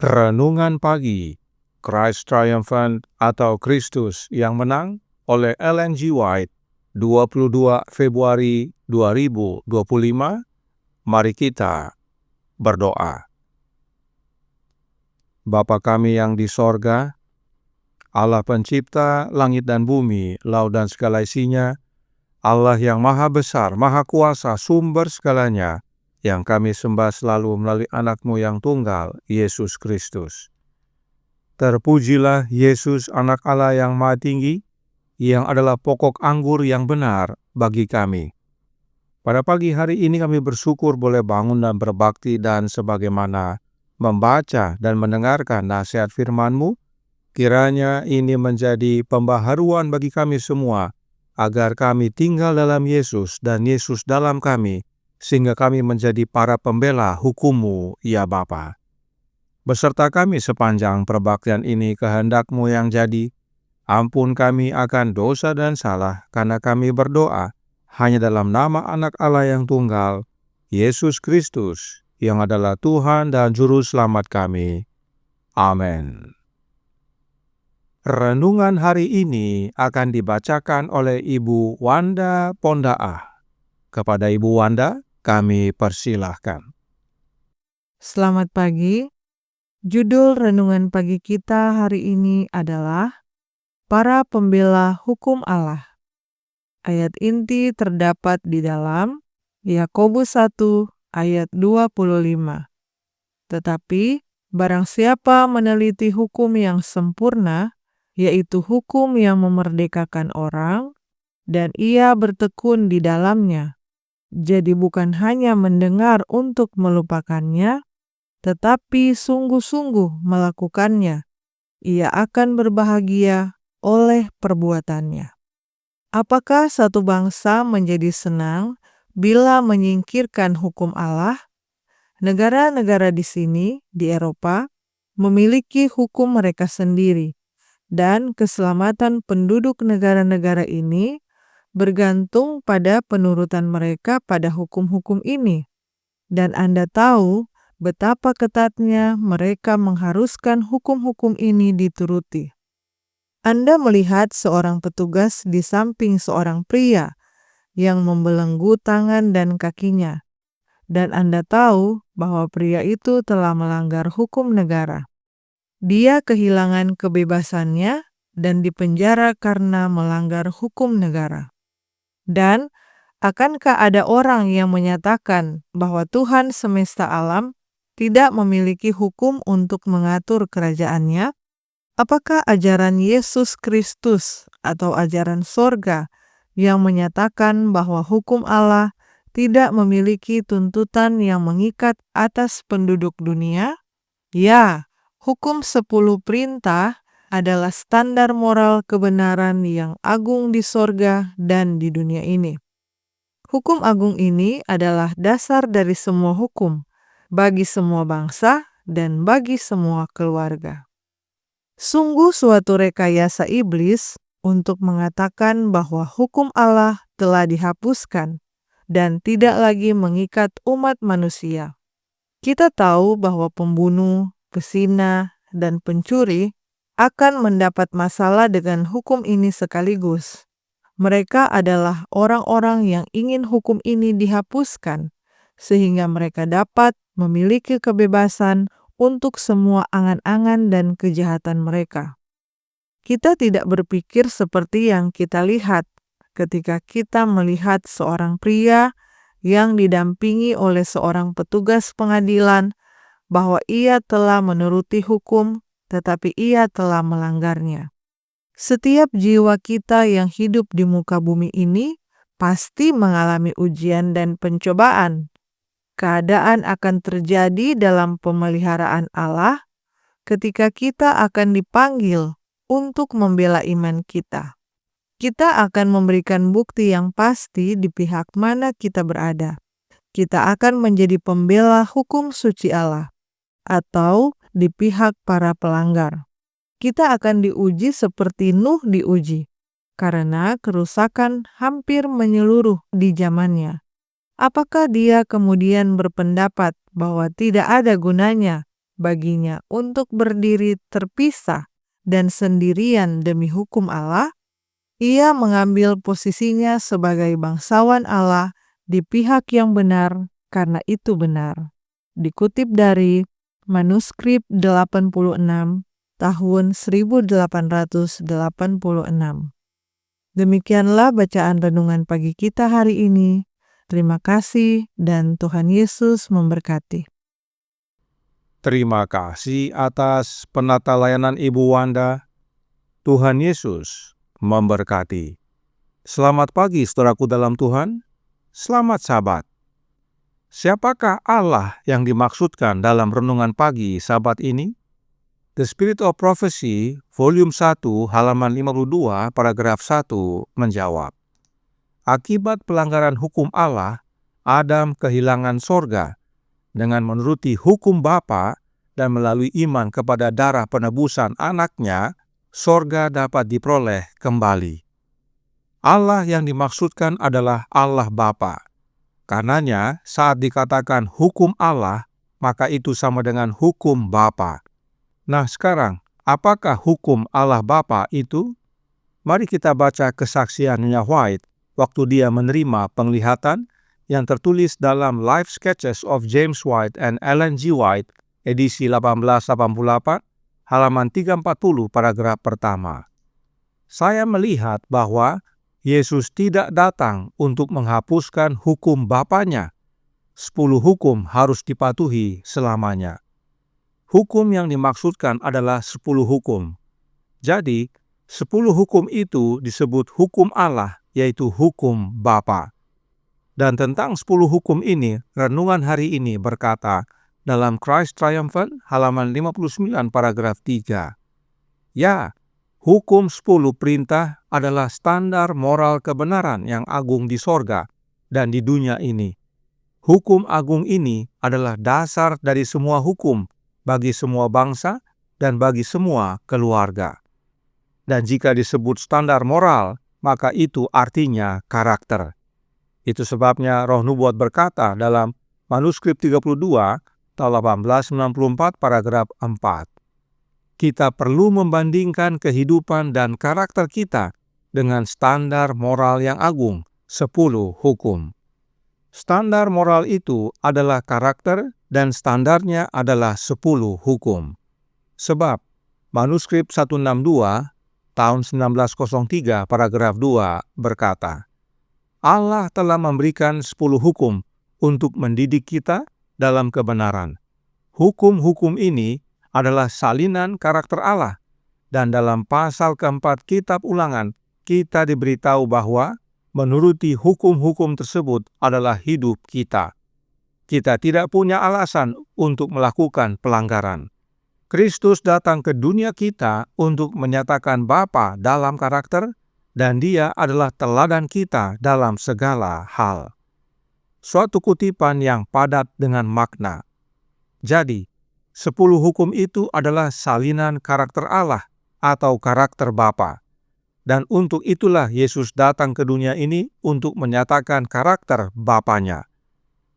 Renungan Pagi, Christ Triumphant atau Kristus yang Menang oleh Ellen G. White, 22 Februari 2025. Mari kita berdoa. Bapa kami yang di sorga, Allah pencipta langit dan bumi, laut dan segala isinya, Allah yang maha besar, maha kuasa, sumber segalanya, yang kami sembah selalu melalui anak-Mu yang tunggal, Yesus Kristus. Terpujilah Yesus, anak Allah yang maha tinggi, yang adalah pokok anggur yang benar bagi kami. Pada pagi hari ini kami bersyukur boleh bangun dan berbakti, dan sebagaimana membaca dan mendengarkan nasihat firman-Mu, kiranya ini menjadi pembaharuan bagi kami semua, agar kami tinggal dalam Yesus dan Yesus dalam kami, sehingga kami menjadi para pembela hukum-Mu, ya Bapa. Beserta kami sepanjang perbaktian ini kehendak-Mu yang jadi. Ampun kami akan dosa dan salah, karena kami berdoa hanya dalam nama Anak Allah yang tunggal, Yesus Kristus, yang adalah Tuhan dan Juru Selamat kami. Amin. Renungan hari ini akan dibacakan oleh Ibu Wanda Pondaah. Kepada Ibu Wanda, kami persilahkan. Selamat pagi. Judul renungan pagi kita hari ini adalah Para Pembela Hukum Allah. Ayat inti terdapat di dalam Yakobus 1 ayat 25. Tetapi barang siapa meneliti hukum yang sempurna, yaitu hukum yang memerdekakan orang, dan ia bertekun di dalamnya, jadi bukan hanya mendengar untuk melupakannya, tetapi sungguh-sungguh melakukannya, ia akan berbahagia oleh perbuatannya. Apakah satu bangsa menjadi senang bila menyingkirkan hukum Allah? Negara-negara di sini, di Eropa, memiliki hukum mereka sendiri, dan keselamatan penduduk negara-negara ini bergantung pada penurutan mereka pada hukum-hukum ini. Dan Anda tahu betapa ketatnya mereka mengharuskan hukum-hukum ini dituruti. Anda melihat seorang petugas di samping seorang pria yang membelenggu tangan dan kakinya, dan Anda tahu bahwa pria itu telah melanggar hukum negara. Dia kehilangan kebebasannya dan dipenjara karena melanggar hukum negara. Dan akankah ada orang yang menyatakan bahwa Tuhan semesta alam tidak memiliki hukum untuk mengatur kerajaannya? Apakah ajaran Yesus Kristus atau ajaran sorga yang menyatakan bahwa hukum Allah tidak memiliki tuntutan yang mengikat atas penduduk dunia? Ya, hukum 10 perintah adalah standar moral kebenaran yang agung di sorga dan di dunia ini. Hukum agung ini adalah dasar dari semua hukum, bagi semua bangsa dan bagi semua keluarga. Sungguh suatu rekayasa iblis untuk mengatakan bahwa hukum Allah telah dihapuskan dan tidak lagi mengikat umat manusia. Kita tahu bahwa pembunuh, pezina, dan pencuri akan mendapat masalah dengan hukum ini sekaligus. Mereka adalah orang-orang yang ingin hukum ini dihapuskan, sehingga mereka dapat memiliki kebebasan untuk semua angan-angan dan kejahatan mereka. Kita tidak berpikir seperti yang kita lihat ketika kita melihat seorang pria yang didampingi oleh seorang petugas pengadilan bahwa ia telah menuruti hukum, tetapi ia telah melanggarnya. Setiap jiwa kita yang hidup di muka bumi ini pasti mengalami ujian dan pencobaan. Keadaan akan terjadi dalam pemeliharaan Allah ketika kita akan dipanggil untuk membela iman kita. Kita akan memberikan bukti yang pasti di pihak mana kita berada. Kita akan menjadi pembela hukum suci Allah, atau di pihak para pelanggar. Kita akan diuji seperti Nuh diuji, karena kerusakan hampir menyeluruh di zamannya. Apakah dia kemudian berpendapat bahwa tidak ada gunanya baginya untuk berdiri terpisah dan sendirian demi hukum Allah, ia mengambil posisinya sebagai bangsawan Allah di pihak yang benar karena itu benar. Dikutip dari manuskrip 86 tahun 1886. Demikianlah bacaan renungan pagi kita hari ini. Terima kasih dan Tuhan Yesus memberkati. Terima kasih atas penata layanan Ibu Wanda. Tuhan Yesus memberkati. Selamat pagi saudaraku dalam Tuhan. Selamat Sabat. Siapakah Allah yang dimaksudkan dalam renungan pagi Sabat ini? The Spirit of Prophecy, volume 1, halaman 52, paragraf 1, menjawab. Akibat pelanggaran hukum Allah, Adam kehilangan sorga. Dengan menuruti hukum Bapa dan melalui iman kepada darah penebusan anaknya, sorga dapat diperoleh kembali. Allah yang dimaksudkan adalah Allah Bapa. Karenanya, saat dikatakan hukum Allah, maka itu sama dengan hukum Bapa. Nah sekarang, apakah hukum Allah Bapa itu? Mari kita baca kesaksiannya White waktu dia menerima penglihatan yang tertulis dalam Life Sketches of James White and Ellen G. White, edisi 1888, halaman 340, paragraf pertama. Saya melihat bahwa Yesus tidak datang untuk menghapuskan hukum Bapanya. 10 hukum harus dipatuhi selamanya. Hukum yang dimaksudkan adalah 10 hukum. Jadi, 10 hukum itu disebut hukum Allah, yaitu hukum Bapa. Dan tentang 10 hukum ini, renungan hari ini berkata dalam Christ Triumphant, halaman 59, paragraf 3. Ya, hukum 10 perintah adalah standar moral kebenaran yang agung di sorga dan di dunia ini. Hukum agung ini adalah dasar dari semua hukum, bagi semua bangsa dan bagi semua keluarga. Dan jika disebut standar moral, maka itu artinya karakter. Itu sebabnya Roh Nubuat berkata dalam manuskrip 32 tahun 1894 paragraf 4. Kita perlu membandingkan kehidupan dan karakter kita dengan standar moral yang agung, 10 hukum. Standar moral itu adalah karakter dan standarnya adalah 10 hukum. Sebab manuskrip 162 tahun 1903 paragraf 2 berkata, Allah telah memberikan 10 hukum untuk mendidik kita dalam kebenaran. Hukum-hukum ini adalah salinan karakter Allah, dan dalam pasal keempat Kitab Ulangan kita diberitahu bahwa menuruti hukum-hukum tersebut adalah hidup kita. Kita tidak punya alasan untuk melakukan pelanggaran. Kristus datang ke dunia kita untuk menyatakan Bapa dalam karakter, dan Dia adalah teladan kita dalam segala hal. Suatu kutipan yang padat dengan makna. Jadi, 10 hukum itu adalah salinan karakter Allah atau karakter Bapa. Dan untuk itulah Yesus datang ke dunia ini untuk menyatakan karakter Bapanya.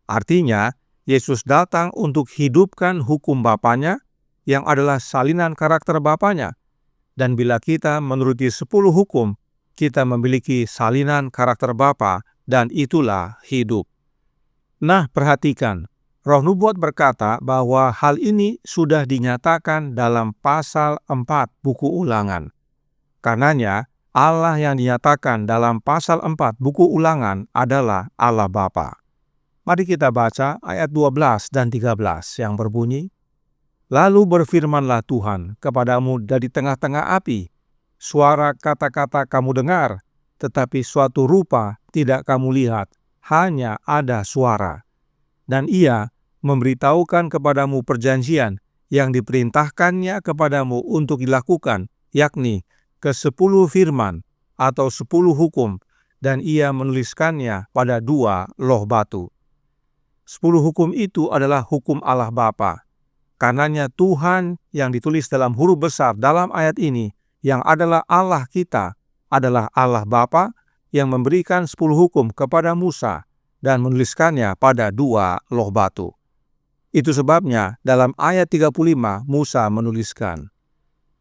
Artinya, Yesus datang untuk hidupkan hukum Bapanya yang adalah salinan karakter Bapanya. Dan bila kita menuruti 10 hukum, kita memiliki salinan karakter Bapa dan itulah hidup. Nah, perhatikan. Roh Nubuat berkata bahwa hal ini sudah dinyatakan dalam pasal 4 buku Ulangan. Karenanya, Allah yang dinyatakan dalam pasal 4 buku Ulangan adalah Allah Bapa. Mari kita baca ayat 12 dan 13 yang berbunyi, Lalu berfirmanlah Tuhan kepadamu dari tengah-tengah api, suara kata-kata kamu dengar, tetapi suatu rupa tidak kamu lihat, hanya ada suara. Dan Ia memberitahukan kepadamu perjanjian yang diperintahkannya kepadamu untuk dilakukan, yakni ke-10 firman atau 10 hukum, dan Ia menuliskannya pada 2 loh batu. 10 hukum itu adalah hukum Allah Bapa. Karenanya Tuhan yang ditulis dalam huruf besar dalam ayat ini, yang adalah Allah kita, adalah Allah Bapa yang memberikan 10 hukum kepada Musa dan menuliskannya pada 2 loh batu. Itu sebabnya dalam ayat 35 Musa menuliskan,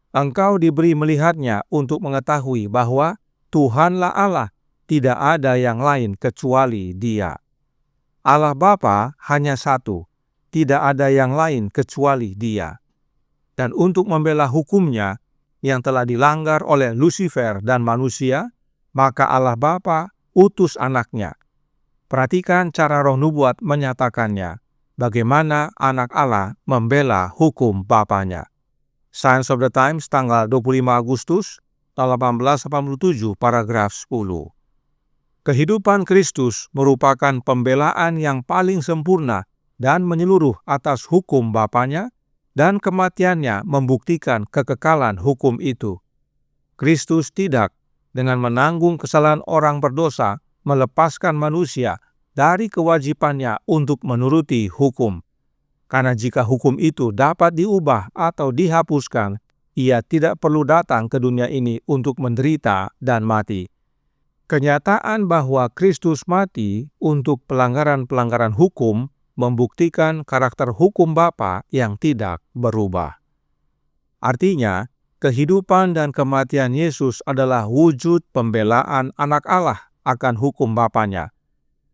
"Engkau diberi melihatnya untuk mengetahui bahwa Tuhanlah Allah, tidak ada yang lain kecuali Dia." Allah Bapa hanya satu, tidak ada yang lain kecuali Dia. Dan untuk membela hukumnya yang telah dilanggar oleh Lucifer dan manusia, maka Allah Bapa utus anaknya. Perhatikan cara Roh Nubuat menyatakannya, bagaimana anak Allah membela hukum Bapanya. Science of the Times tanggal 25 Agustus tahun 1887 paragraf 10. Kehidupan Kristus merupakan pembelaan yang paling sempurna dan menyeluruh atas hukum Bapanya, dan kematiannya membuktikan kekekalan hukum itu. Kristus tidak dengan menanggung kesalahan orang berdosa melepaskan manusia dari kewajibannya untuk menuruti hukum. Karena jika hukum itu dapat diubah atau dihapuskan, Ia tidak perlu datang ke dunia ini untuk menderita dan mati. Kenyataan bahwa Kristus mati untuk pelanggaran-pelanggaran hukum membuktikan karakter hukum Bapa yang tidak berubah. Artinya, kehidupan dan kematian Yesus adalah wujud pembelaan anak Allah akan hukum Bapanya.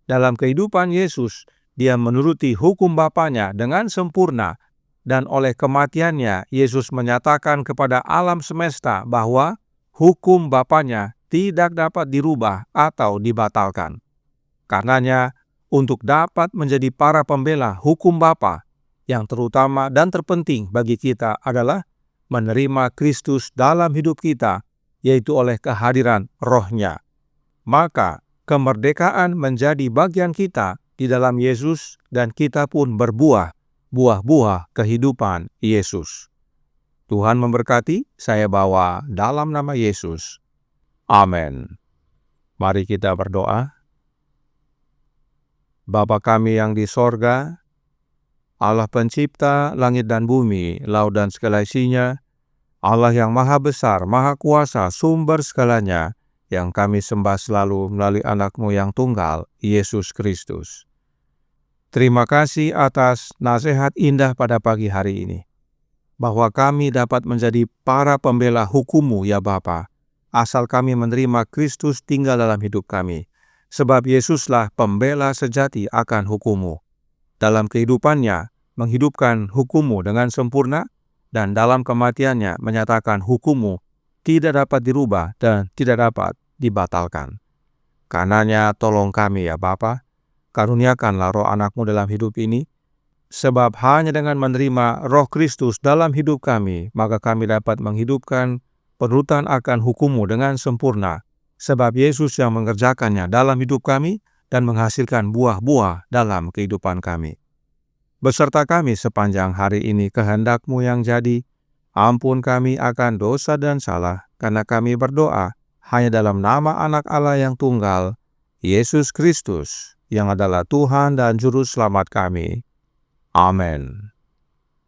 Dalam kehidupan Yesus, Dia menuruti hukum Bapanya dengan sempurna, dan oleh kematiannya, Yesus menyatakan kepada alam semesta bahwa hukum Bapanya tidak dapat dirubah atau dibatalkan. Karenanya, untuk dapat menjadi para pembela hukum Bapa, yang terutama dan terpenting bagi kita adalah menerima Kristus dalam hidup kita, yaitu oleh kehadiran Roh-Nya. Maka, kemerdekaan menjadi bagian kita di dalam Yesus, dan kita pun berbuah, buah-buah kehidupan Yesus. Tuhan memberkati, saya bawa dalam nama Yesus. Amin. Mari kita berdoa. Bapa kami yang di sorga, Allah pencipta langit dan bumi, laut dan segala isinya, Allah yang maha besar, maha kuasa, sumber segalanya, yang kami sembah selalu melalui anak-Mu yang tunggal, Yesus Kristus. Terima kasih atas nasihat indah pada pagi hari ini, bahwa kami dapat menjadi para pembela hukum-Mu ya Bapa, asal kami menerima Kristus tinggal dalam hidup kami. Sebab Yesuslah pembela sejati akan hukum-Mu. Dalam kehidupannya, menghidupkan hukum-Mu dengan sempurna, dan dalam kematiannya menyatakan hukum-Mu tidak dapat dirubah dan tidak dapat dibatalkan. Karenanya tolong kami ya Bapa, karuniakanlah roh anak-Mu dalam hidup ini, sebab hanya dengan menerima roh Kristus dalam hidup kami, maka kami dapat menghidupkan penurutan akan hukum-Mu dengan sempurna, sebab Yesus yang mengerjakannya dalam hidup kami dan menghasilkan buah-buah dalam kehidupan kami. Beserta kami sepanjang hari ini kehendak-Mu yang jadi, ampun kami akan dosa dan salah, karena kami berdoa hanya dalam nama Anak Allah yang tunggal, Yesus Kristus, yang adalah Tuhan dan Juru Selamat kami. Amin.